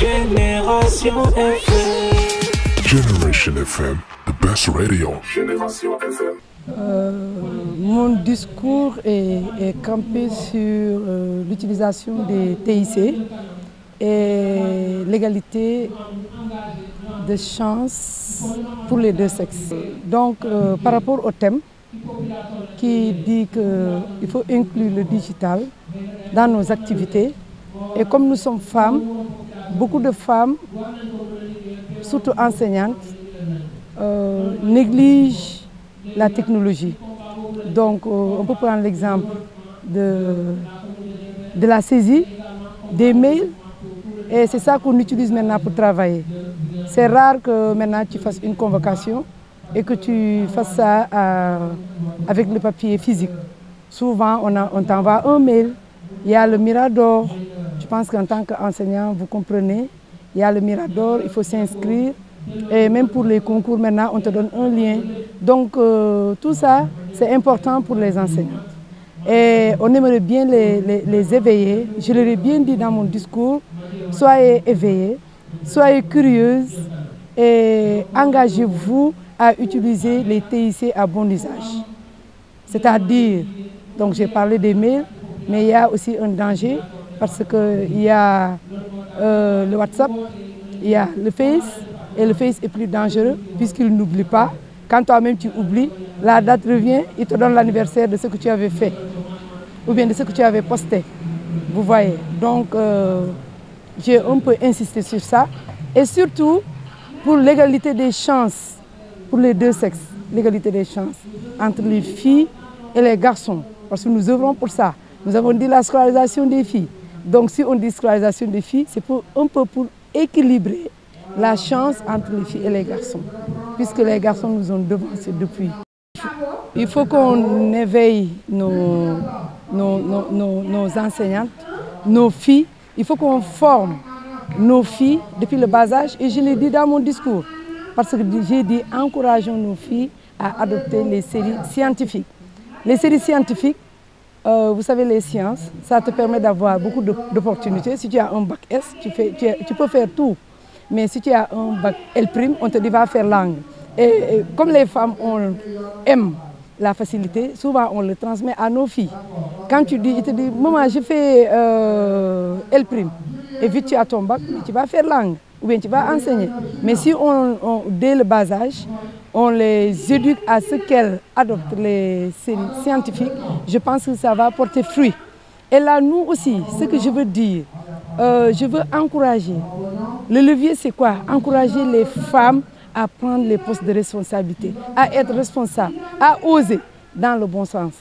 Génération FM. Generation FM, the best radio. Génération FM. Mon discours est campé sur l'utilisation des TIC et l'égalité de chances pour les deux sexes. Donc, par rapport au thème qui dit qu'il faut inclure le digital dans nos activités, et comme nous sommes femmes, beaucoup de femmes, surtout enseignantes, négligent la technologie. Donc, on peut prendre l'exemple de la saisie des mails, et c'est ça qu'on utilise maintenant pour travailler. C'est rare que maintenant tu fasses une convocation et que tu fasses ça avec le papier physique. Souvent, on t'envoie un mail, il y a le Mirador. Je pense qu'en tant qu'enseignant, vous comprenez, il y a le Mirador, il faut s'inscrire. Et même pour les concours, maintenant, on te donne un lien. Donc, tout ça, c'est important pour les enseignants. Et on aimerait bien les éveiller. Je leur ai bien dit dans mon discours, soyez éveillés, soyez curieuses et engagez-vous à utiliser les TIC à bon usage. C'est-à-dire, donc j'ai parlé des mails, mais il y a aussi un danger parce qu'il y a le WhatsApp, il y a le Face, et le Face est plus dangereux puisqu'il n'oublie pas. Quand toi-même tu oublies, la date revient, il te donne l'anniversaire de ce que tu avais fait ou bien de ce que tu avais posté. Vous voyez, donc j'ai un peu insisté sur ça. Et surtout, pour l'égalité des chances, pour les deux sexes, l'égalité des chances entre les filles et les garçons. Parce que nous œuvrons pour ça. Nous avons dit la scolarisation des filles. Donc si on dit scolarisation des filles, c'est un peu pour équilibrer la chance entre les filles et les garçons. Puisque les garçons nous ont devancés depuis. Il faut qu'on éveille nos enseignantes, nos filles. Il faut qu'on forme nos filles depuis le bas âge. Et je l'ai dit dans mon discours. Parce que j'ai dit encourageons nos filles à adopter les séries scientifiques. Les séries scientifiques, vous savez, les sciences, ça te permet d'avoir beaucoup d'opportunités. Si tu as un bac S, tu peux faire tout. Mais si tu as un bac L', on te dit va faire langue. Et comme les femmes aiment la facilité, souvent on le transmet à nos filles. Quand tu dis, ils te disent, maman, je fais L', et vite tu as ton bac, tu vas faire langue, ou bien tu vas enseigner. Mais si dès le bas âge, on les éduque à ce qu'elles adoptent les séries scientifiques, je pense que ça va porter fruit. Et là, nous aussi, ce que je veux dire, je veux encourager. Le levier, c'est quoi? Encourager les femmes à prendre les postes de responsabilité, à être responsables, à oser dans le bon sens.